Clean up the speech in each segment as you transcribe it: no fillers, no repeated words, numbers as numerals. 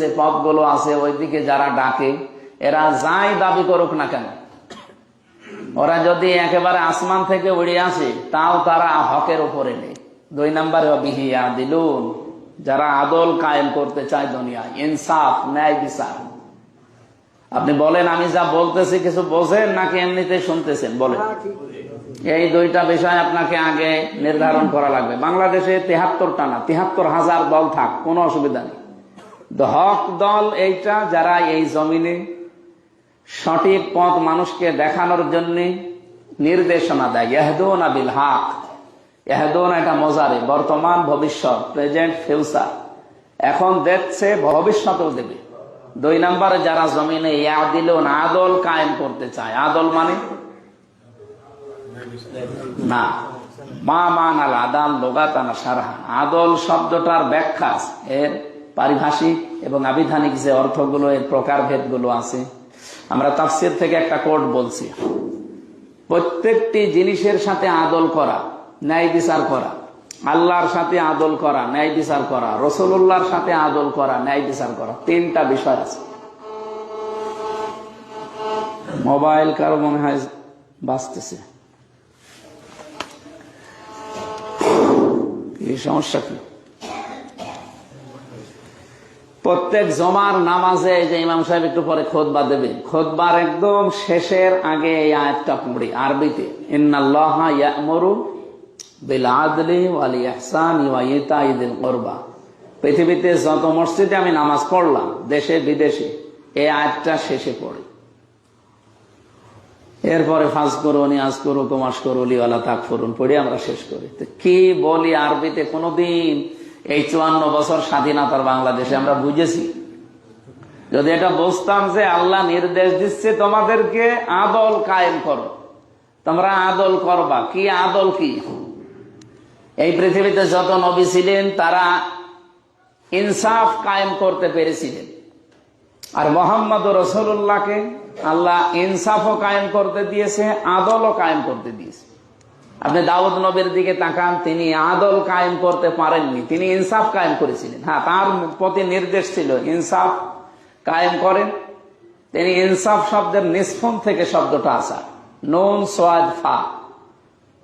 যে পথগুলো আছে ওইদিকে যারা ডাকে, এরা যাই দাবি করুক না কেন, ওরা যদি একেবারে আসমান থেকে উড়ে আসে তাও তারা হকের উপরে নেই। 2 নম্বরে বিহিয়া দিলুন, যারা আদল কায়েম করতে চায় দুনিয়ায়, ইনসাফ, ন্যায় বিচার। আপনি বলেন আমি যা বলতেছি কিছু বোঝেন নাকি এমনিতে শুনতেছেন? বলেন। এই 2টা বিষয় আপনাকে আগে নির্ধারণ করা লাগবে। বাংলাদেশে 73টা না 73,000 দল থাক, কোনো অসুবিধা নেই। হক দল এইটা, যারা এই জমিনে সঠিক পথ মানুষকে দেখানোর জন্য নির্দেশনা দেয়। ইয়াহদুনা বিল হক, ইয়াহদুনা এটা মজারে, বর্তমান, ভবিষ্যৎ, প্রেজেন্ট, ফিউচার। এখন দেখছে, ভবিষ্যতেও দেবে। 2 নম্বরে যারা জমিনে ইয়াদিলুন, আদল কায়েম করতে চায়। আদল মানে না, মা মান আল আদাল লোগাতানা সারহা। আদল শব্দটার ব্যাখ্যা, এর পারিভাষিক এবং আবিধানিক যে অর্থগুলো, এর প্রকারভেদ গুলো আছে। আমরা তাফসীর থেকে একটা কোট বলছি, প্রত্যেকটি জিনিসের সাথে আদল করা, ন্যায় বিচার করা। আল্লাহর সাথে আদল করা, ন্যায় বিচার করা, রাসূলুল্লাহর সাথে আদল করা, ন্যায় বিচার করা, 3টা বিষয় আছে। মোবাইল কারো মনে হয় বাজতেছে, এই সমস্যা কি? প্রত্যেক জমার নামাজে যে ইমাম সাহেব একটু পরে খুতবা দেবে, খুতবার একদম শেষের আগে এই আয়াতটা পড়ি আরবিতে, ইন্নাল্লাহা ইয়া'মুরু বিল আদলি ওয়াল ইহসানি ওয়া ইতাই যিল কুরবা। পৃথিবীতে যত মসজিদে আমি নামাজ পড়লাম, দেশে বিদেশে, এই আয়াতটা শেষে পড়ি। এরপরে ফাজকুরুনি আযকুরুকুম ওয়াশকুরুলি ওয়ালা তাকফুরুন পড়ে আমরা শেষ করি। তো কি বলি আরবিতে কোনদিন এই 54 বছর স্বাধীনতার বাংলাদেশে আমরা বুঝেছি? যদি এটা বুঝতাম যে আল্লাহ নির্দেশ দিচ্ছে তোমাদেরকে আদল কায়েম করো, তোমরা আদল করবা। কি আদল? কি এই পৃথিবীতে যত নবী ছিলেন তারা ইনসাফ কায়েম করতে পেরেছিলেন, আর মুহাম্মদ রাসূলুল্লাহকে আল্লাহ ইনসাফও কায়েম করতে দিয়েছে, আদলও কায়েম করতে দিয়েছে। আপনি দাউদ নবীর দিকে তাকান, তিনি আদল কায়েম করতে পারেননি, তিনি ইনসাফ কায়েম করেছিলেন। হ্যাঁ, তার প্রতি নির্দেশ ছিল ইনসাফ কায়েম করেন। তিনি ইনসাফ শব্দের নিষ্পন থেকে শব্দটা আসা, নুন সোয়াদ ফা,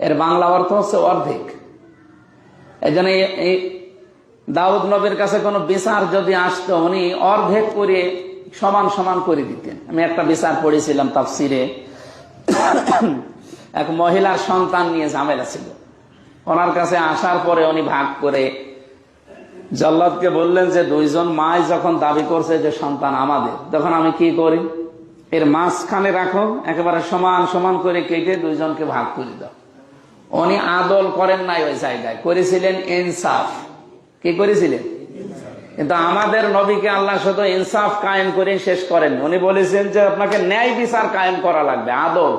এর বাংলা অর্থ হচ্ছে অর্ধেক। এই জন্য দাউদ নবীর কাছে কোনো বিচার যদি আসতো, উনি অর্ধেক করে সমান সমান করে দিতেন। আমি একটা বিচার পড়েছিলাম তাফসিরে, এক মহিলার সন্তান নিয়ে ঝামেলা ছিল। ওনার কাছে আসার পরে উনি ভাগ করে জল্লাদকে বললেন যে 2 জন মাই যখন দাবি করছে যে সন্তান আমাদের, তখন আমি কি করি, এর মাঝখানে রাখো, একেবারে সমান সমান করে কেটে 2 জনকে ভাগ করে দাও। উনি আদল করেন নাই, ওই জায়গায় করেছিলেন ইনসাফ। কি করেছিলেন? কিন্তু আমাদের নবীকে আল্লাহ শুধু ইনসাফ কায়েম করে শেষ করেন, উনি বলেছেন যে আপনাকে ন্যায় বিচার কায়েম করা লাগবে, আদল।